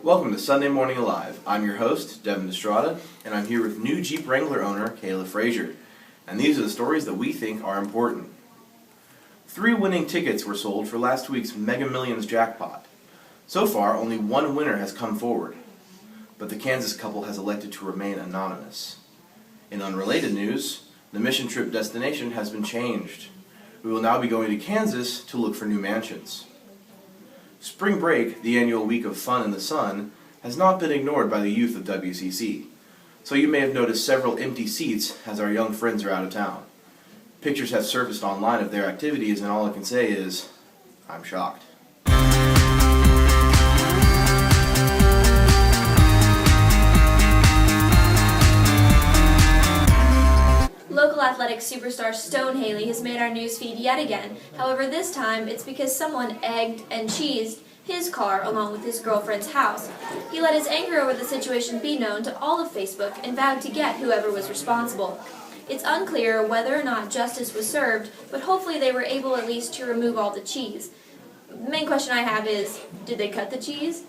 Welcome to Sunday Morning Alive. I'm your host, Devin Destrada, and I'm here with new Jeep Wrangler owner, Kayla Frazier. And these are the stories that we think are important. 3 winning tickets were sold for last week's Mega Millions jackpot. So far, only one winner has come forward, but the Kansas couple has elected to remain anonymous. In unrelated news, the mission trip destination has been changed. We will now be going to Kansas to look for new mansions. Spring break, the annual week of fun in the sun, has not been ignored by the youth of WCC. So you may have noticed several empty seats as our young friends are out of town. Pictures have surfaced online of their activities, and all I can say is, I'm shocked. Local athletics superstar Stone Haley has made our newsfeed yet again. However, this time it's because someone egged and cheesed his car along with his girlfriend's house. He let his anger over the situation be known to all of Facebook and vowed to get whoever was responsible. It's unclear whether or not justice was served, but hopefully they were able at least to remove all the cheese. The main question I have is, did they cut the cheese?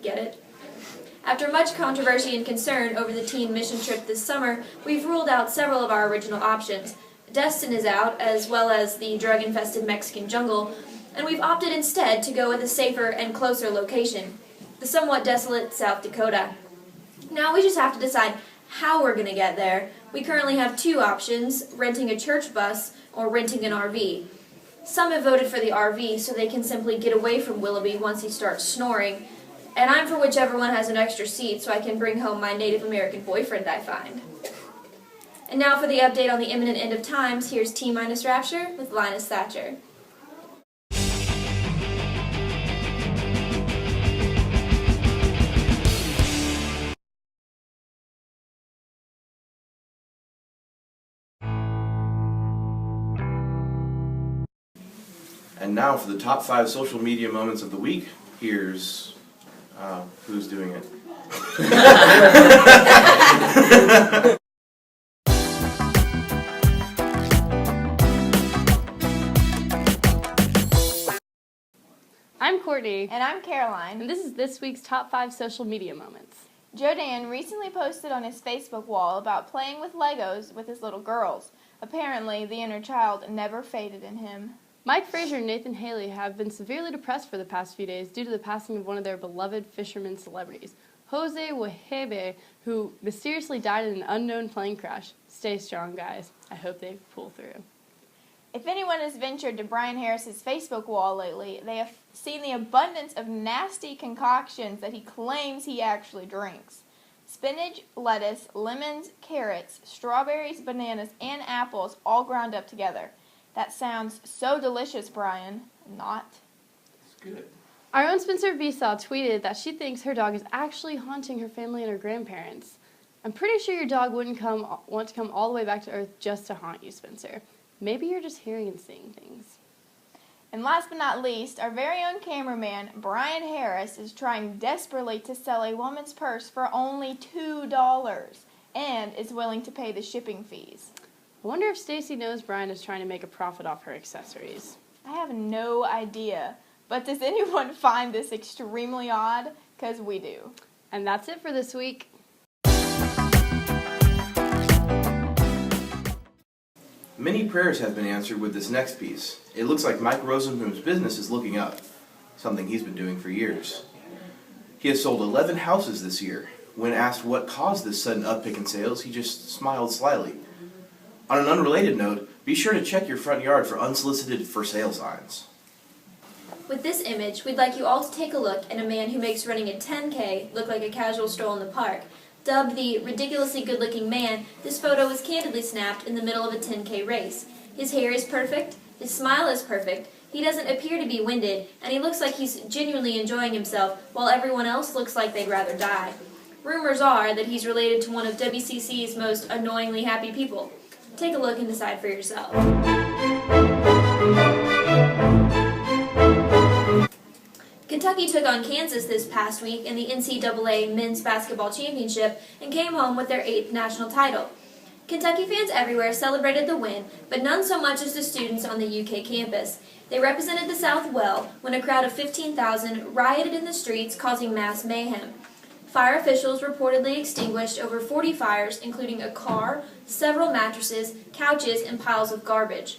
Get it? After much controversy and concern over the teen mission trip this summer, we've ruled out several of our original options. Destin is out, as well as the drug-infested Mexican jungle, and we've opted instead to go with a safer and closer location, the somewhat desolate South Dakota. Now we just have to decide how we're going to get there. We currently have 2 options, renting a church bus or renting an RV. Some have voted for the RV so they can simply get away from Willoughby once he starts snoring. And I'm for whichever one has an extra seat so I can bring home my Native American boyfriend I find. And now for the update on the imminent end of times, here's T-Minus Rapture with Linus Thatcher. And now for the top 5 social media moments of the week, here's who's doing it? I'm Courtney. And I'm Caroline. And this is this week's top 5 social media moments. Jodan recently posted on his Facebook wall about playing with Legos with his little girls. Apparently, the inner child never faded in him. Mike Frazier and Nathan Haley have been severely depressed for the past few days due to the passing of one of their beloved fisherman celebrities, Jose Wahebe, who mysteriously died in an unknown plane crash. Stay strong, guys. I hope they pull through. If anyone has ventured to Brian Harris's Facebook wall lately, they have seen the abundance of nasty concoctions that he claims he actually drinks. Spinach, lettuce, lemons, carrots, strawberries, bananas, and apples all ground up together. That sounds so delicious, Brian. Not. It's good. Our own Spencer Besaw tweeted that she thinks her dog is actually haunting her family and her grandparents. I'm pretty sure your dog wouldn't want to come all the way back to Earth just to haunt you, Spencer. Maybe you're just hearing and seeing things. And last but not least, our very own cameraman, Brian Harris, is trying desperately to sell a woman's purse for only $2 and is willing to pay the shipping fees. I wonder if Stacy knows Brian is trying to make a profit off her accessories. I have no idea, but does anyone find this extremely odd? Because we do. And that's it for this week. Many prayers have been answered with this next piece. It looks like Mike Rosenblum's business is looking up, something he's been doing for years. He has sold 11 houses this year. When asked what caused this sudden uptick in sales, he just smiled slyly. On an unrelated note, be sure to check your front yard for unsolicited for sale signs. With this image, we'd like you all to take a look at a man who makes running a 10K look like a casual stroll in the park. Dubbed the ridiculously good-looking man, this photo was candidly snapped in the middle of a 10K race. His hair is perfect, his smile is perfect, he doesn't appear to be winded, and he looks like he's genuinely enjoying himself, while everyone else looks like they'd rather die. Rumors are that he's related to one of WCC's most annoyingly happy people. Take a look and decide for yourself. Kentucky took on Kansas this past week in the NCAA Men's Basketball Championship and came home with their 8th national title. Kentucky fans everywhere celebrated the win, but none so much as the students on the UK campus. They represented the South well when a crowd of 15,000 rioted in the streets, causing mass mayhem. Fire officials reportedly extinguished over 40 fires, including a car, several mattresses, couches, and piles of garbage.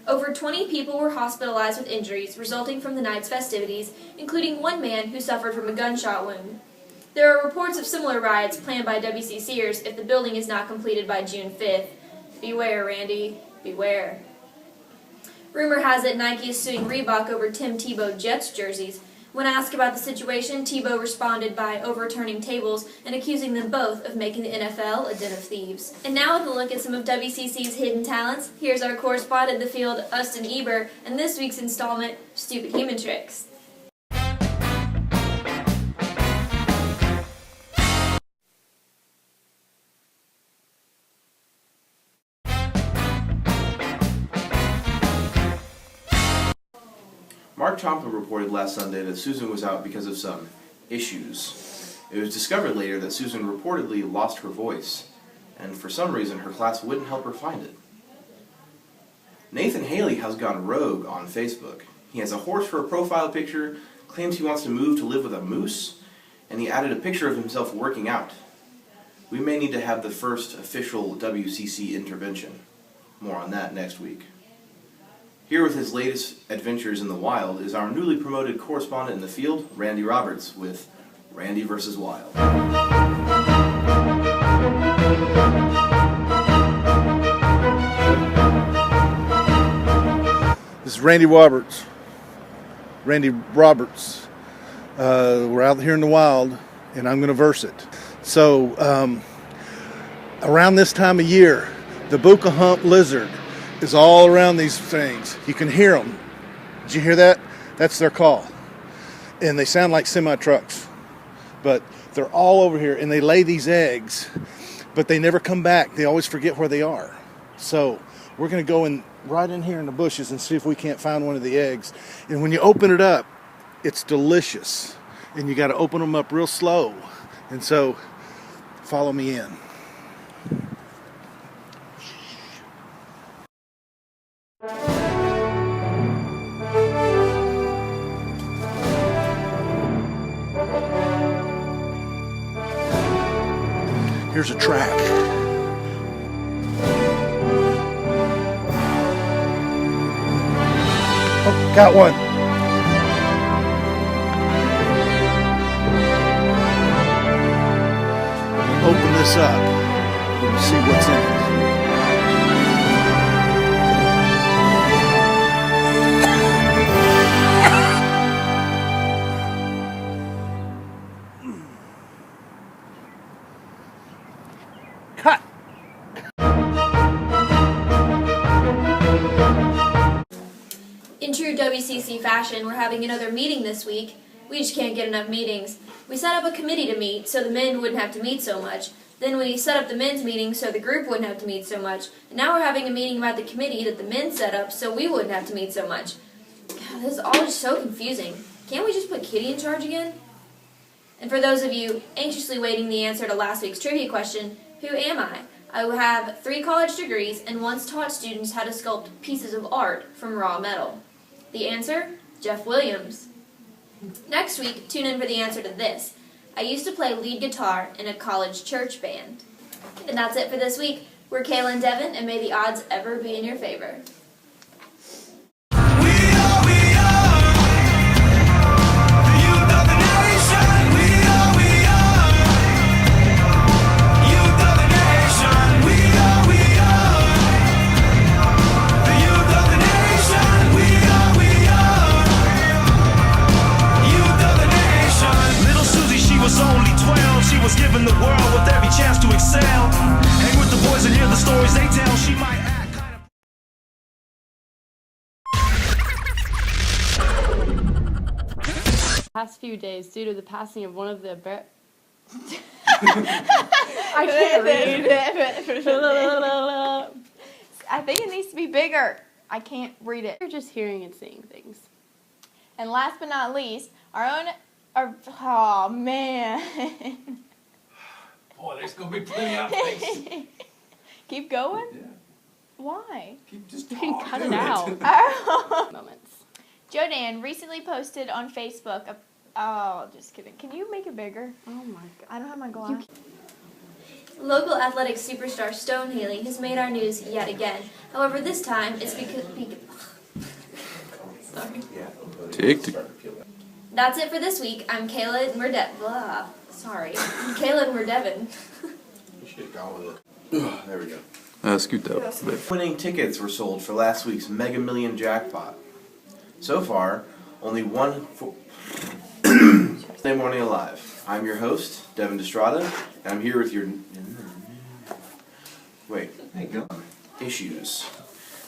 Over 20 people were hospitalized with injuries resulting from the night's festivities, including one man who suffered from a gunshot wound. There are reports of similar riots planned by WCCers if the building is not completed by June 5th. Beware, Randy. Beware. Rumor has it Nike is suing Reebok over Tim Tebow Jets jerseys. When asked about the situation, Tebow responded by overturning tables and accusing them both of making the NFL a den of thieves. And now with a look at some of WCC's hidden talents, here's our correspondent in the field, Austin Eber, and this week's installment, Stupid Human Tricks. Mark Chompa reported last Sunday that Susan was out because of some issues. It was discovered later that Susan reportedly lost her voice, and for some reason her class wouldn't help her find it. Nathan Haley has gone rogue on Facebook. He has a horse for a profile picture, claims he wants to move to live with a moose, and he added a picture of himself working out. We may need to have the first official WCC intervention. More on that next week. Here with his latest adventures in the wild is our newly promoted correspondent in the field, Randy Roberts, with Randy vs. Wild. This is Randy Roberts. We're out here in the wild, and I'm going to verse it. So, around this time of year, the Buka-hump lizard is all around these things. You can hear them. Did you hear that? That's their call. And they sound like semi-trucks. But they're all over here, and they lay these eggs, but they never come back. They always forget where they are. So we're going to go in right in here in the bushes and see if we can't find one of the eggs. And when you open it up, it's delicious. And you got to open them up real slow. And so follow me in. Here's a track. Oh, got one. Open this up and see what's in it. Cut. In true WCC fashion, we're having another meeting this week. We just can't get enough meetings. We set up a committee to meet so the men wouldn't have to meet so much. Then we set up the men's meeting so the group wouldn't have to meet so much. And now we're having a meeting about the committee that the men set up so we wouldn't have to meet so much. God, this is all just so confusing. Can't we just put Kitty in charge again? And for those of you anxiously waiting the answer to last week's trivia question, who am I? I have 3 college degrees and once taught students how to sculpt pieces of art from raw metal. The answer? Jeff Williams. Next week, tune in for the answer to this. I used to play lead guitar in a college church band. And that's it for this week. We're Kayla and Devin, and may the odds ever be in your favor. Was given the world with every chance to excel. Hang with the boys and hear the stories they tell. She might act kind of. Past few days, due to the passing of one of the I can't read. I think it needs to be bigger. I can't read it. You're just hearing and seeing things. And last but not least, oh man. Boy, there's going to be plenty of things. Keep going? Yeah. Why? Keep just You can cut it talking. out. Moments. Jodan recently posted on Facebook oh, just kidding. Can you make it bigger? Oh my god. I don't have my glasses. Local athletic superstar Stone Haley has made our news yet again. However, this time it's because. Sorry. Take two. That's it for this week. I'm Kayla and we're Sorry. Kayla and we're Devin. You should have gone with it. There we go. Scoot that up a bit. Winning tickets were sold for last week's Mega Million jackpot. So far, only one Sunday Morning Alive. I'm your host, Devin Destrada, and I'm here with your issues.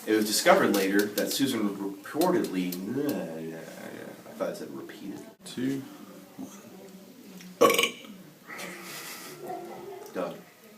It was discovered later that Susan reportedly I thought I said repeated. 2, 1.